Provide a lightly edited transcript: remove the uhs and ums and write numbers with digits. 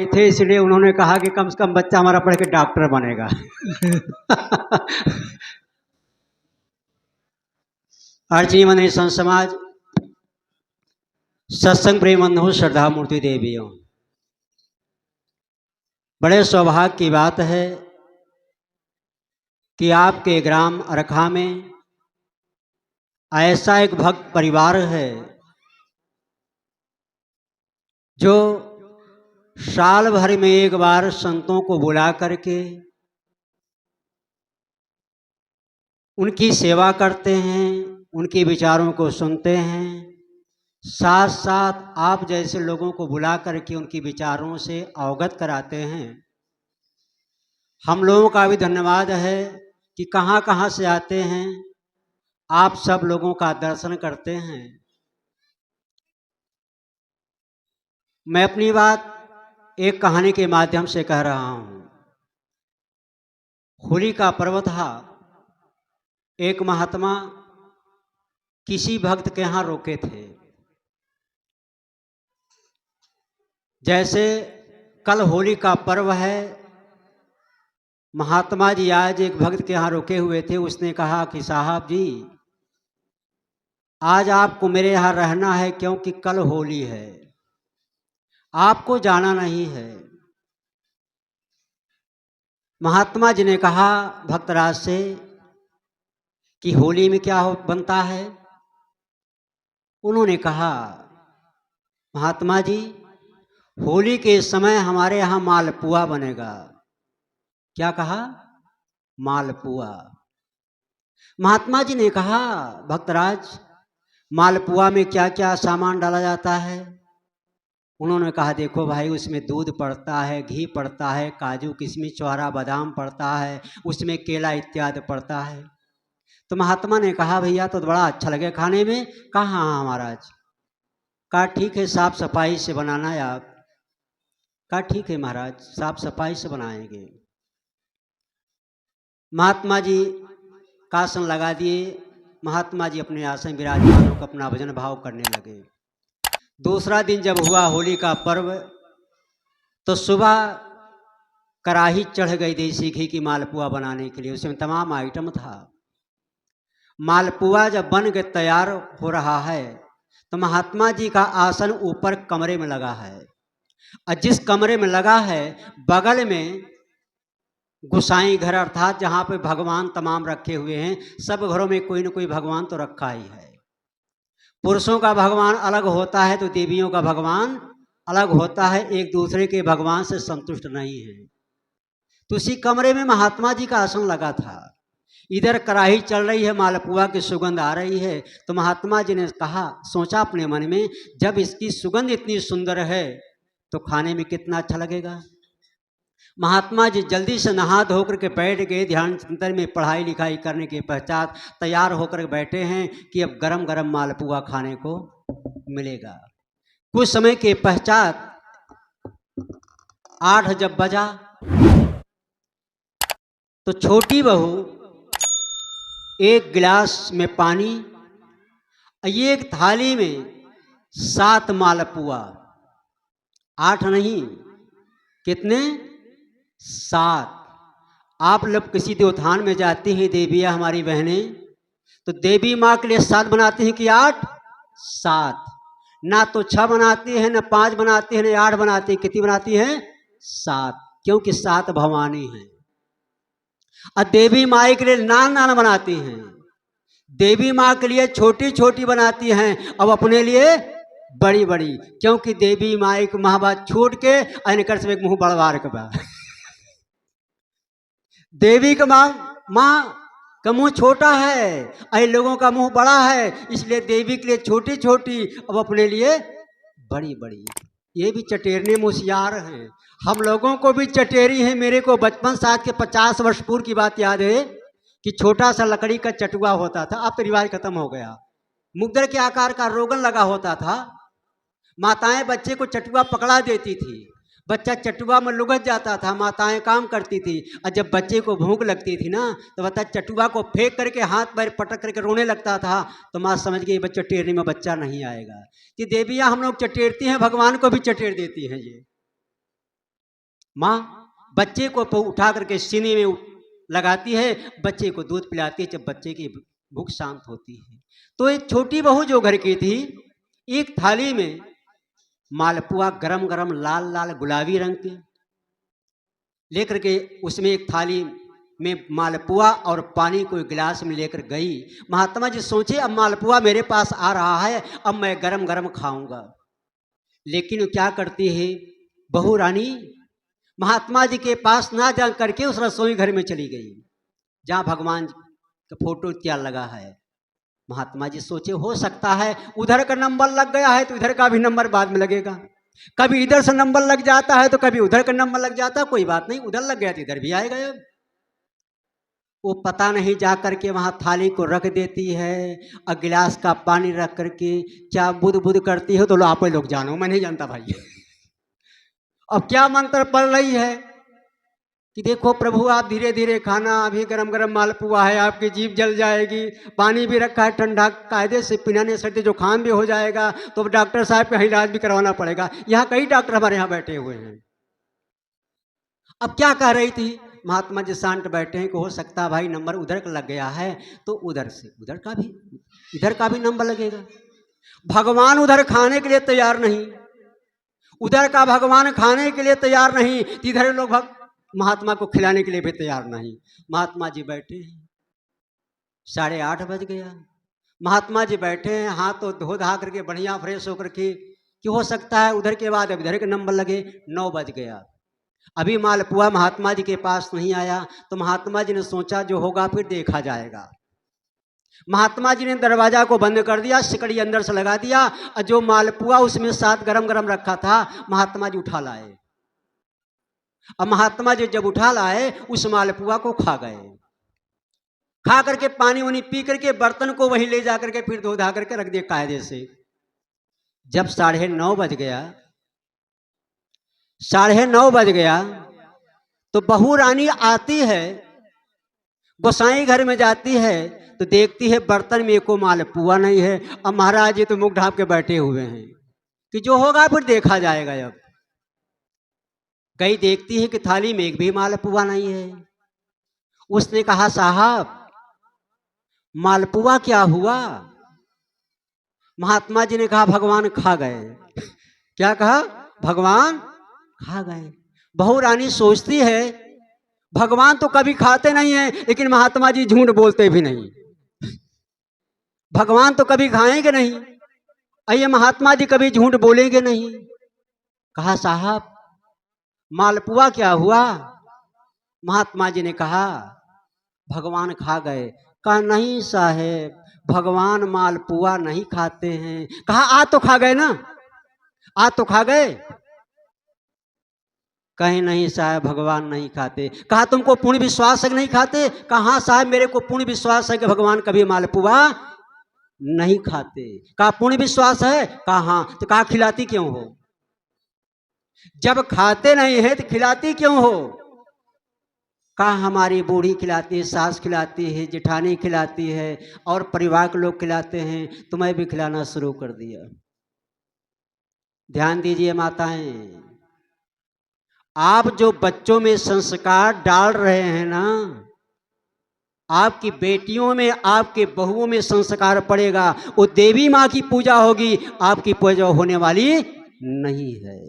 थे, इसलिए उन्होंने कहा कि कम से कम बच्चा हमारा पढ़ के डॉक्टर बनेगा। अर्जी मंदिर संत समाज, सत्संग प्रेम बंधु, श्रद्धा मूर्ति देवियों, बड़े सौभाग्य की बात है कि आपके ग्राम अरखा में ऐसा एक भक्त परिवार है जो साल भर में एक बार संतों को बुला करके उनकी सेवा करते हैं, उनके विचारों को सुनते हैं, साथ साथ आप जैसे लोगों को बुला करके उनके विचारों से अवगत कराते हैं। हम लोगों का भी धन्यवाद है कि कहाँ कहाँ से आते हैं, आप सब लोगों का दर्शन करते हैं। मैं अपनी बात एक कहानी के माध्यम से कह रहा हूँ। होली का पर्व था, एक महात्मा किसी भक्त के यहाँ रोके थे। जैसे कल होली का पर्व है, महात्मा जी आज एक भक्त के यहाँ रुके हुए थे। उसने कहा कि साहब जी, आज आपको मेरे यहाँ रहना है क्योंकि कल होली है, आपको जाना नहीं है। महात्मा जी ने कहा भक्तराज से कि होली में क्या बनता है। उन्होंने कहा महात्मा जी, होली के समय हमारे यहाँ मालपुआ बनेगा। क्या कहा? मालपुआ। महात्मा जी ने कहा भक्तराज, मालपुआ में क्या क्या सामान डाला जाता है? उन्होंने कहा देखो भाई, उसमें दूध पड़ता है, घी पड़ता है, काजू किशमिश छुहारा बादाम पड़ता है, उसमें केला इत्यादि पड़ता है। तो महात्मा ने कहा भैया तो बड़ा अच्छा लगे खाने में। कहा हाँ महाराज। कहा ठीक है, साफ सफाई से बनाना है आप। कहा ठीक है महाराज, साफ सफाई से बनाएंगे। महात्मा जी का आसन लगा दिए। महात्मा जी अपने आसन विराजमान होकर अपना भजन भाव करने लगे। दूसरा दिन जब हुआ होली का पर्व, तो सुबह कढ़ाई चढ़ गई देसी घी की मालपुआ बनाने के लिए। उसमें तमाम आइटम था। मालपुआ जब बन के तैयार हो रहा है तो महात्मा जी का आसन ऊपर कमरे में लगा है, और जिस कमरे में लगा है बगल में गोसाई घर, अर्थात जहाँ पे भगवान तमाम रखे हुए हैं। सब घरों में कोई न कोई भगवान तो रखा ही है। पुरुषों का भगवान अलग होता है तो देवियों का भगवान अलग होता है, एक दूसरे के भगवान से संतुष्ट नहीं है। तो उसी कमरे में महात्मा जी का आसन लगा था। इधर कढ़ाई चल रही है, मालपुआ की सुगंध आ रही है। तो महात्मा जी ने कहा, सोचा अपने मन में, जब इसकी सुगंध इतनी सुंदर है तो खाने में कितना अच्छा लगेगा। महात्मा जी जल्दी से नहा धो करके बैठ गए। ध्यान चिंतन में पढ़ाई लिखाई करने के पश्चात तैयार होकर बैठे हैं कि अब गरम गरम मालपुआ खाने को मिलेगा। कुछ समय के पश्चात 8 जब बजा तो छोटी बहू एक गिलास में पानी, एक थाली में 7 मालपुआ, 8 नहीं, कितने? 7। आप लोग किसी देवथान में जाती हैं देवियाँ हमारी बहनें, तो देवी माँ के लिए 7 बनाती हैं कि 8? 7। ना तो 6 बनाती हैं, ना 5 बनाती हैं, ना 8 बनाती हैं। कितनी बनाती हैं? 7, क्योंकि 7 भवानी हैं। और देवी माई के लिए नान नान बनाती हैं। देवी माँ के लिए छोटी छोटी बनाती हैं, अब अपने लिए बड़ी बड़ी, क्योंकि देवी माई को महाबात छूट के अनकर से एक मुंह बड़वार के बा। देवी का माँ का मुंह छोटा है, ऐ लोगों का मुंह बड़ा है, इसलिए देवी के लिए छोटी छोटी, अब अपने लिए बड़ी बड़ी। ये भी चटेरने मुशियार हैं। हम लोगों को भी चटेरी है। मेरे को बचपन साथ के 50 वर्ष पूर्व की बात याद है कि छोटा सा लकड़ी का चटुआ होता था। अब तो रिवाज खत्म हो गया। मुग्दर के आकार का रोगन लगा होता था। माताएं बच्चे को चटुआ पकड़ा देती थी, बच्चा चटुआ में लुगत जाता था। माताएं काम करती थी, और जब बच्चे को भूख लगती थी ना, तो बता चटुआ को फेंक करके हाथ पैर पटक करके रोने लगता था। तो माँ समझ गई बच्चा टेरने में बच्चा नहीं आएगा। कि देवियाँ हम लोग चटेरती हैं, भगवान को भी चटेर देती हैं। ये माँ बच्चे को उठा करके सीने में लगाती है, बच्चे को दूध पिलाती है, जब बच्चे की भूख शांत होती है। तो एक छोटी बहू जो घर की थी, एक थाली में मालपुआ गरम गरम लाल लाल गुलाबी रंग के लेकर के उसमें एक थाली में मालपुआ और पानी को एक गिलास में लेकर गई। महात्मा जी सोचे अब मालपुआ मेरे पास आ रहा है, अब मैं गरम गरम खाऊंगा। लेकिन क्या करती है बहू रानी, महात्मा जी के पास ना जा करके उस रसोई घर में चली गई जहां भगवान का फोटो तैयार लगा है। महात्मा जी सोचे हो सकता है उधर का नंबर लग गया है तो इधर का भी नंबर बाद में लगेगा, कभी इधर से नंबर लग जाता है तो कभी उधर का नंबर लग जाता है, कोई बात नहीं, उधर लग गया तो इधर भी आएगा। अब वो पता नहीं जा करके वहां थाली को रख देती है और गिलास का पानी रख करके क्या बुद बुद करती है, तो लो आप लोग जानो, मैं नहीं जानता भाई। अब क्या मंत्र पढ़ रही है कि देखो प्रभु आप धीरे धीरे खाना, अभी गरम गरम मालपुआ है, आपकी जीभ जल जाएगी, पानी भी रखा है ठंडा, कायदे से पीना नहीं सकते, जुकाम भी हो जाएगा, तो डॉक्टर साहब का इलाज भी करवाना पड़ेगा। यहाँ कई डॉक्टर हमारे यहाँ बैठे हुए हैं। अब क्या कह रही थी महात्मा जी शांत बैठे हैं कि हो सकता है भाई नंबर उधर का लग गया है तो उधर से उधर का भी इधर का भी नंबर लगेगा। भगवान उधर खाने के लिए तैयार नहीं, उधर का भगवान खाने के लिए तैयार नहीं, इधर लोग महात्मा को खिलाने के लिए भी तैयार नहीं। महात्मा जी बैठे हैं, 8:30 बज गया, महात्मा जी बैठे हैं, हाथ तो धो धा करके बढ़िया फ्रेश होकर के कि हो सकता है उधर के बाद अब इधर के नंबर लगे। 9 बज गया, अभी मालपुआ महात्मा जी के पास नहीं आया, तो महात्मा जी ने सोचा जो होगा फिर देखा जाएगा। महात्मा जी ने दरवाजा को बंद कर दिया, सिकड़ी अंदर से लगा दिया, और जो मालपुआ उसमें साथ गरम गरम रखा था महात्मा जी उठा लाए। अब महात्मा जी जब उठा लाए उस मालपुआ को खा गए, खा करके पानी वानी पी करके बर्तन को वहीं ले जा करके फिर धो धा करके रख दिए कायदे से। जब 9:30 बज गया, 9:30 बज गया तो बहू रानी आती है, गोसाई घर में जाती है तो देखती है बर्तन में को मालपुआ नहीं है। अब महाराज जी तो मुख ढांप के बैठे हुए हैं कि जो होगा फिर देखा जाएगा। अब गई, देखती है कि थाली में एक भी मालपुआ नहीं है। उसने कहा साहब मालपुआ क्या हुआ? महात्मा जी ने कहा भगवान खा गए। क्या कहा? भगवान खा गए। बहू रानी सोचती है भगवान तो कभी खाते नहीं है, लेकिन महात्मा जी झूठ बोलते भी नहीं, भगवान तो कभी खाएंगे नहीं, ये महात्मा जी कभी झूठ बोलेंगे नहीं। कहा साहब मालपुआ क्या हुआ? महात्मा जी ने कहा भगवान खा गए। कहा नहीं साहेब, भगवान मालपुआ नहीं खाते हैं। कहा आज तो खा गए ना, आज तो खा गए। कहीं नहीं साहब भगवान नहीं खाते। कहा तुमको पूर्ण विश्वास है कि नहीं खाते? कहा हाँ साहब मेरे को पूर्ण विश्वास है कि भगवान कभी मालपुआ नहीं खाते। कहा पूर्ण विश्वास है? कहा हाँ। तो कहा खिलाती क्यों हो? जब खाते नहीं है तो खिलाती क्यों हो? कहा हमारी बूढ़ी खिलाती है, सास खिलाती है, जेठानी खिलाती है और परिवार के लोग खिलाते हैं, तो मैं भी खिलाना शुरू कर दिया। ध्यान दीजिए माताएं, आप जो बच्चों में संस्कार डाल रहे हैं ना, आपकी बेटियों में आपके बहुओं में संस्कार पड़ेगा, वो देवी माँ की पूजा होगी, आपकी पूजा होने वाली नहीं है।